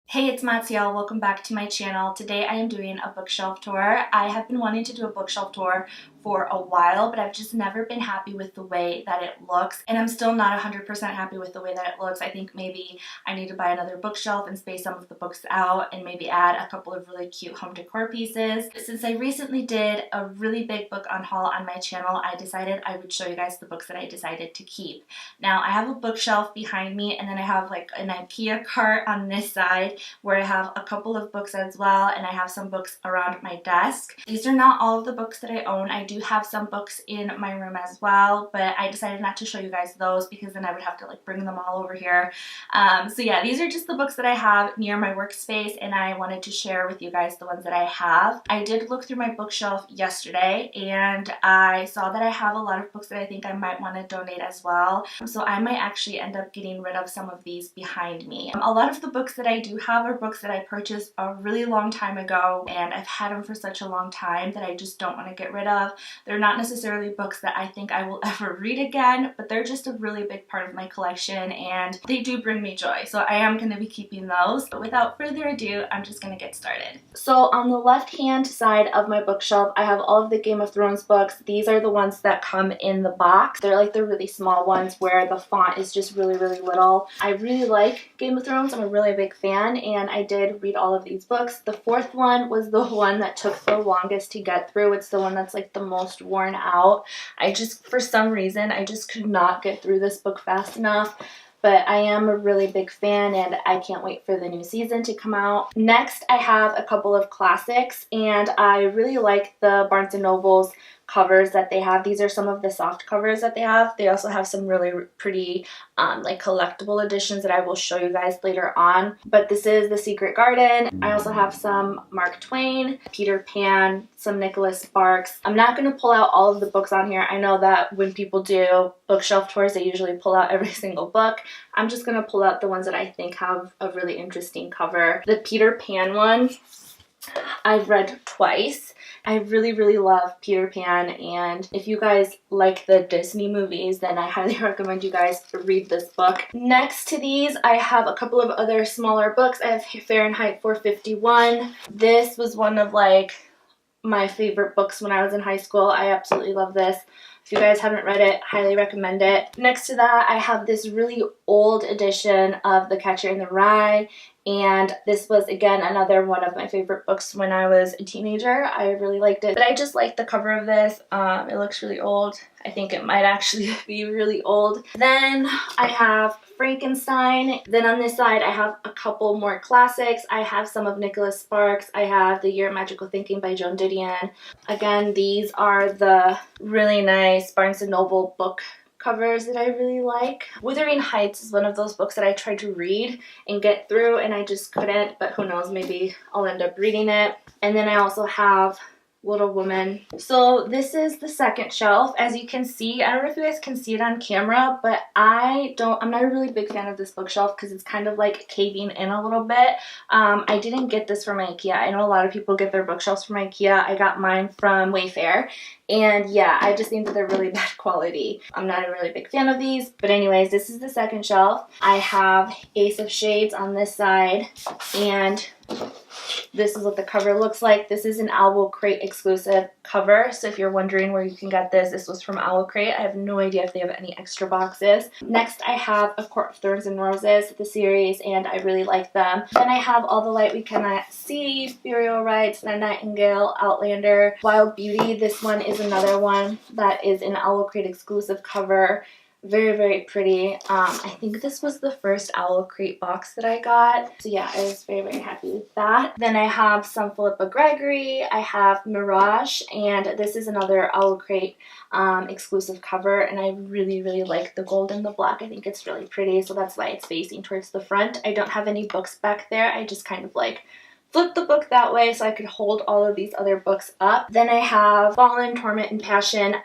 Hey, it's Mazciel. Welcome back to my channel. Today I am doing a bookshelf tour. I have been wanting to do a bookshelf tour for a while, but I've just never been happy with the way that it looks, and I'm still not 100% happy with the way that it looks. I think maybe I need to buy another bookshelf and space some of the books out and maybe add a couple of really cute home decor pieces. Since I recently did a really big book on haul on my channel, I decided I would show you guys the books that I decided to keep. Now I have a bookshelf behind me, and then I have like an IKEA cart on this side where I have a couple of books as well, and I have some books around my desk. These are not all of the books that I own. I do have some books in my room as well, but I decided not to show you guys those because then I would have to like bring them all over here. So yeah, these are just the books that I have near my workspace, and I wanted to share with you guys the ones that I have. I did look through my bookshelf yesterday, and I saw that I have a lot of books that I think I might want to donate as well. So I might actually end up getting rid of some of these behind me. A lot of the books that I do have are books that I purchased a really long time ago, and I've had them for such a long time that I just don't want to get rid of. They're not necessarily books that I think I will ever read again, but they're just a really big part of my collection, and they do bring me joy. So I am going to be keeping those. But without further ado, I'm just going to get started. So on the left-hand side of my bookshelf, I have all of the Game of Thrones books. These are the ones that come in the box. They're like the really small ones where the font is just really, really little. I really like Game of Thrones. I'm a really big fan, and I did read all of these books. The fourth one was the one that took the longest to get through. It's the one that's like the most worn out. For some reason, I just could not get through this book fast enough. But I am a really big fan, and I can't wait for the new season to come out. Next, I have a couple of classics, and I really like the Barnes & Noble's covers that they have. These are some of the soft covers that they have. They also have some really pretty like collectible editions that I will show you guys later on. But this is The Secret Garden. I also have some Mark Twain, Peter Pan, some Nicholas Sparks. I'm not going to pull out all of the books on here. I know that when people do bookshelf tours, they usually pull out every single book. I'm just going to pull out the ones that I think have a really interesting cover. The Peter Pan one I've read twice. I really, really love Peter Pan, and if you guys like the Disney movies, then I highly recommend you guys read this book. Next to these, I have a couple of other smaller books. I have Fahrenheit 451. This was one of like my favorite books when I was in high school. I absolutely love this. If you guys haven't read it, highly recommend it. Next to that, I have this really old edition of The Catcher in the Rye, and this was, again, another one of my favorite books when I was a teenager. I really liked it, but I just like the cover of this. It looks really old. I think it might actually be really old. Then I have Frankenstein. Then on this side, I have a couple more classics. I have some of Nicholas Sparks. I have The Year of Magical Thinking by Joan Didion. Again, these are the really nice Barnes & Noble book covers that I really like. Wuthering Heights is one of those books that I tried to read and get through, and I just couldn't, but who knows, maybe I'll end up reading it. And then I also have Little Women. So this is the second shelf. As you can see, I don't know if you guys can see it on camera, but I'm not a really big fan of this bookshelf because it's kind of like caving in a little bit. I didn't get this from IKEA. I know a lot of people get their bookshelves from IKEA. I got mine from Wayfair. And yeah, I just think that they're really bad quality. I'm not a really big fan of these. But anyways, this is the second shelf. I have Ace of Shades on this side, and this is what the cover looks like. This is an Owl Crate exclusive cover, so if you're wondering where you can get this, this was from Owl Crate. I have no idea if they have any extra boxes. Next, I have A Court of Thorns and Roses, the series, and I really like them. Then I have All the Light We Cannot See, Burial Rites, The Nightingale, Outlander, Wild Beauty. This one is another one that is an Owl Crate exclusive cover. Very, very pretty. I think this was the first Owl Crate box that I got. So yeah, I was very, very happy with that. Then I have some Philippa Gregory. I have Mirage, and this is another Owl Crate exclusive cover, and I really, really like the gold and the black. I think it's really pretty, so that's why it's facing towards the front. I don't have any books back there. I just kind of like flip the book that way so I could hold all of these other books up. Then I have Fallen, Torment, and Passion.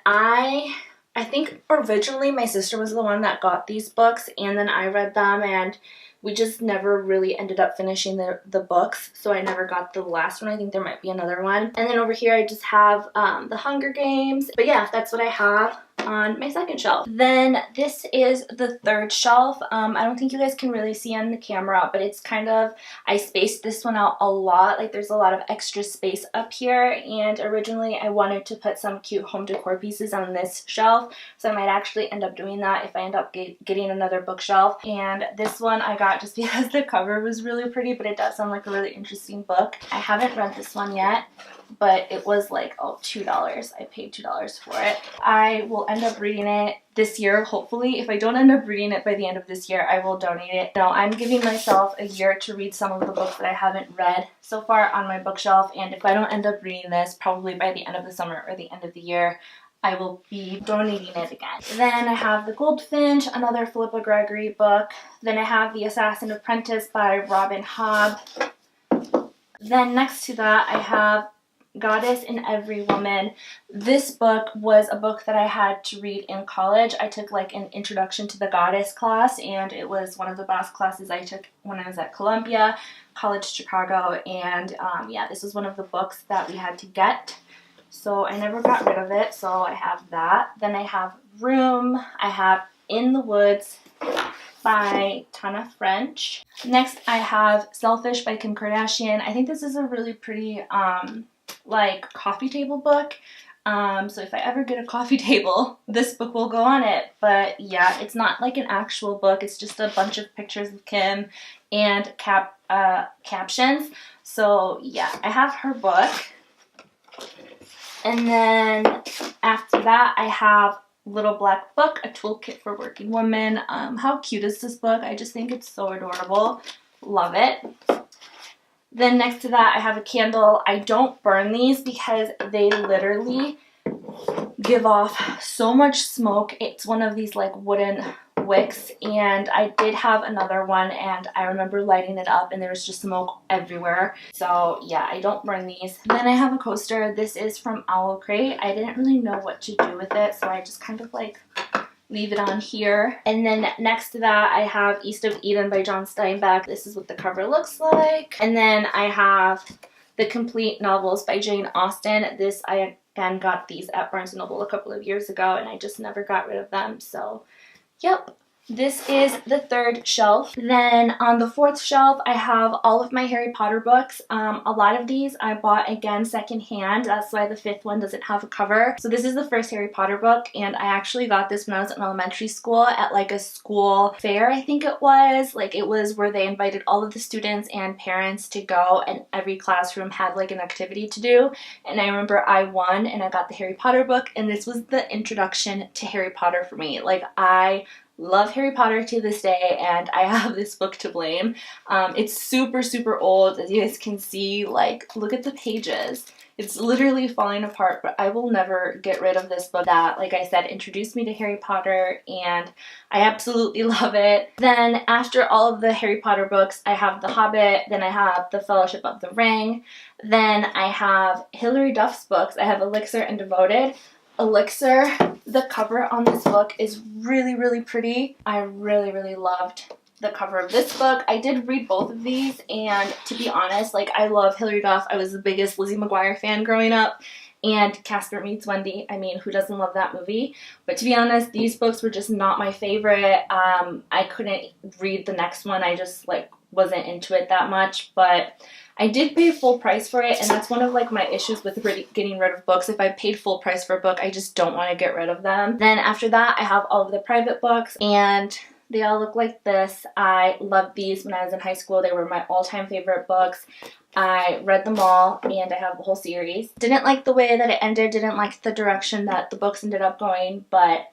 I think originally my sister was the one that got these books, and then I read them, and we just never really ended up finishing the books, so I never got the last one. I think there might be another one. And then over here I just have The Hunger Games. But yeah, that's what I have. on my second shelf. Then this is the third shelf. I don't think you guys can really see on the camera, but it's kind of, I spaced this one out a lot. Like there's a lot of extra space up here, and originally I wanted to put some cute home decor pieces on this shelf, so I might actually end up doing that if I end up getting another bookshelf. And this one I got just because the cover was really pretty, but it does sound like a really interesting book. I haven't read this one yet, but it was like, oh, $2. I paid $2 for it. I will end up reading it this year, hopefully. If I don't end up reading it by the end of this year, I will donate it. No, I'm giving myself a year to read some of the books that I haven't read so far on my bookshelf, and if I don't end up reading this, probably by the end of the summer or the end of the year, I will be donating it again. Then I have The Goldfinch, another Philippa Gregory book. Then I have The Assassin Apprentice by Robin Hobb. Then next to that, I have Goddess in Every Woman. This book was a book that I had to read in college. I took like an Introduction to the Goddess class, and it was one of the best classes I took when I was at Columbia College Chicago, and yeah, this was one of the books that we had to get. So I never got rid of it, so I have that. Then I have Room. I have In the Woods by Tana French. Next I have Selfish by Kim Kardashian. I think this is a really pretty like coffee table book. So if I ever get a coffee table, this book will go on it. But yeah, it's not like an actual book. It's just a bunch of pictures of Kim and captions. So yeah, I have her book. And then after that, I have Little Black Book, A Toolkit for Working Women. How cute is this book? I just think it's so adorable. Love it. Then next to that, I have a candle. I don't burn these because they literally give off so much smoke. It's one of these like wooden wicks, and I did have another one, and I remember lighting it up and there was just smoke everywhere. So yeah, I don't burn these. Then I have a coaster. This is from Owl Crate. I didn't really know what to do with it, so I just kind of like leave it on here. And then next to that, I have East of Eden by John Steinbeck. This is what the cover looks like. And then I have The Complete Novels by Jane Austen. This, I again got these at Barnes & Noble a couple of years ago, and I just never got rid of them. So yep, this is the third shelf. Then on the fourth shelf, I have all of my Harry Potter books. A lot of these I bought again secondhand. That's why the fifth one doesn't have a cover. So this is the first Harry Potter book, and I actually got this when I was in elementary school at like a school fair, I think it was. Like it was where they invited all of the students and parents to go, and every classroom had like an activity to do. And I remember I won and I got the Harry Potter book, and this was the introduction to Harry Potter for me. Like I love Harry Potter to this day, and I have this book to blame. It's super, super old, as you guys can see. Like, look at the pages. It's literally falling apart, but I will never get rid of this book that, like I said, introduced me to Harry Potter, and I absolutely love it. Then after all of the Harry Potter books, I have The Hobbit, then I have The Fellowship of the Ring, then I have Hilary Duff's books. I have Elixir and Devoted. Elixir, the cover on this book is really, really pretty. I really, really loved the cover of this book. I did read both of these, and to be honest, like I love Hilary Duff. I was the biggest Lizzie McGuire fan growing up, and Casper Meets Wendy. I mean, who doesn't love that movie? But to be honest, these books were just not my favorite. I couldn't read the next one. I just like wasn't into it that much, but I did pay full price for it, and that's one of like my issues with getting rid of books. If I paid full price for a book, I just don't want to get rid of them. Then after that, I have all of the private books, and they all look like this. I loved these when I was in high school. They were my all-time favorite books. I read them all, and I have the whole series. Didn't like the way that it ended, didn't like the direction that the books ended up going, but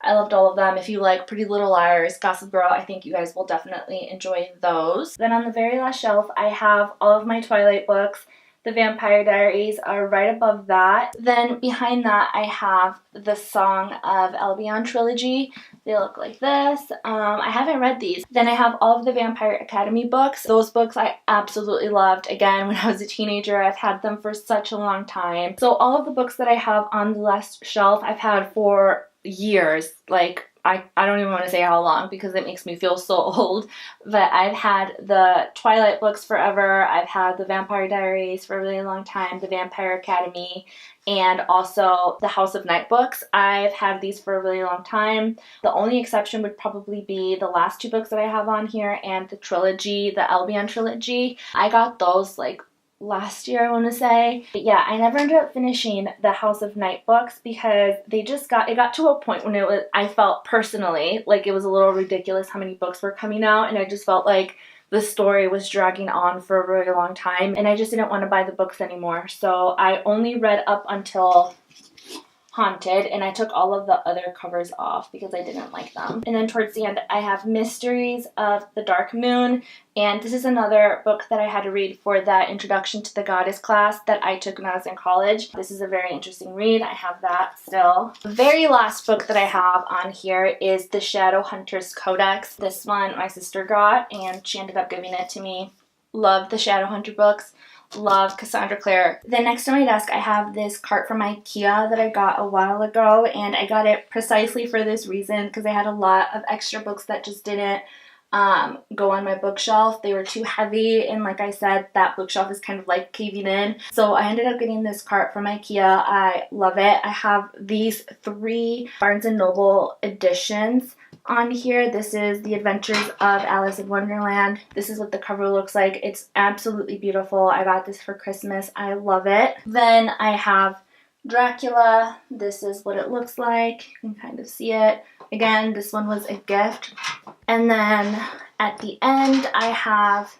I loved all of them. If you like Pretty Little Liars, Gossip Girl, I think you guys will definitely enjoy those. Then on the very last shelf, I have all of my Twilight books. The Vampire Diaries are right above that. Then behind that, I have the Song of Albion trilogy. They look like this. I haven't read these. Then I have all of the Vampire Academy books. Those books I absolutely loved. Again, when I was a teenager, I've had them for such a long time. So all of the books that I have on the last shelf, I've had for years, like I don't even want to say how long because it makes me feel so old, but I've had the Twilight books forever. I've had the Vampire Diaries for a really long time, the Vampire Academy, and also the House of Night books. I've had these for a really long time. The only exception would probably be the last 2 books that I have on here and the trilogy, the Albion trilogy. I got those like last year, I want to say. But yeah, I never ended up finishing the House of Night books because it got to a point when I felt personally like it was a little ridiculous how many books were coming out, and I just felt like the story was dragging on for a really long time, and I just didn't want to buy the books anymore. So I only read up until Haunted, and I took all of the other covers off because I didn't like them. And then towards the end I have Mysteries of the Dark Moon, and this is another book that I had to read for that Introduction to the Goddess class that I took when I was in college. This is a very interesting read. I have that still. The very last book that I have on here is the Shadowhunters Codex. This one my sister got and she ended up giving it to me. Love the Shadowhunter books. Love Cassandra Clare. Then next to my desk I have this cart from IKEA that I got a while ago, and I got it precisely for this reason because I had a lot of extra books that just didn't go on my bookshelf. They were too heavy, and like I said, that bookshelf is kind of like caving in. So I ended up getting this cart from IKEA. I love it. I have these 3 Barnes & Noble editions on here. This is The Adventures of Alice in Wonderland. This is what the cover looks like. It's absolutely beautiful. I got this for Christmas. I love it. Then I have Dracula. This is what it looks like. You can kind of see it. Again, this one was a gift. And then at the end I have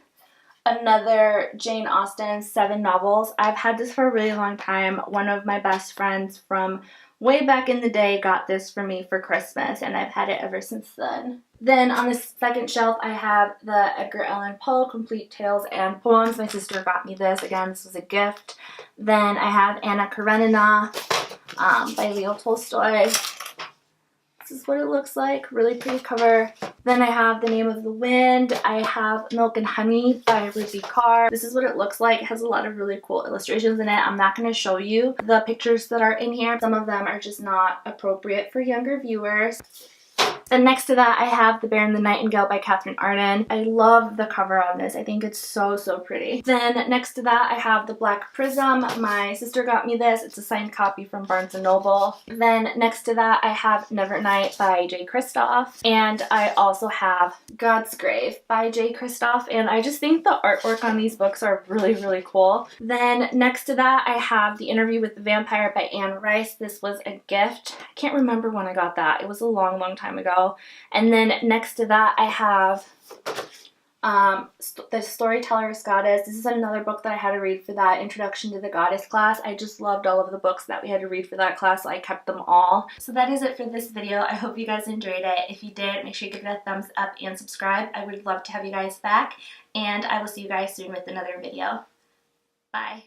another Jane Austen 7 novels. I've had this for a really long time. One of my best friends from way back in the day got this for me for Christmas, and I've had it ever since then. Then on the second shelf I have the Edgar Allan Poe Complete Tales and Poems. My sister got me this. Again, this was a gift. Then I have Anna Karenina by Leo Tolstoy. This is what it looks like. Really pretty cover. Then I have The Name of the Wind. I have Milk and Honey by Ruby Carr. This is what it looks like. It has a lot of really cool illustrations in it. I'm not going to show you the pictures that are in here. Some of them are just not appropriate for younger viewers. Then next to that I have The Bear and the Nightingale by Catherine Arden. I love the cover on this. I think it's so pretty. Then next to that I have The Black Prism. My sister got me this. It's a signed copy from Barnes & Noble. Then next to that I have Nevernight by J. Kristoff. And I also have God's Grave by J. Kristoff. And I just think the artwork on these books are really cool. Then next to that I have The Interview with the Vampire by Anne Rice. This was a gift. I can't remember when I got that. It was a long time ago. And then next to that I have The Storyteller's Goddess. This is another book that I had to read for that Introduction to the Goddess class. I just loved all of the books that we had to read for that class, so I kept them all. So that is it for this video. I hope you guys enjoyed it. If you did, make sure you give it a thumbs up and subscribe. I would love to have you guys back, and I will see you guys soon with another video. Bye.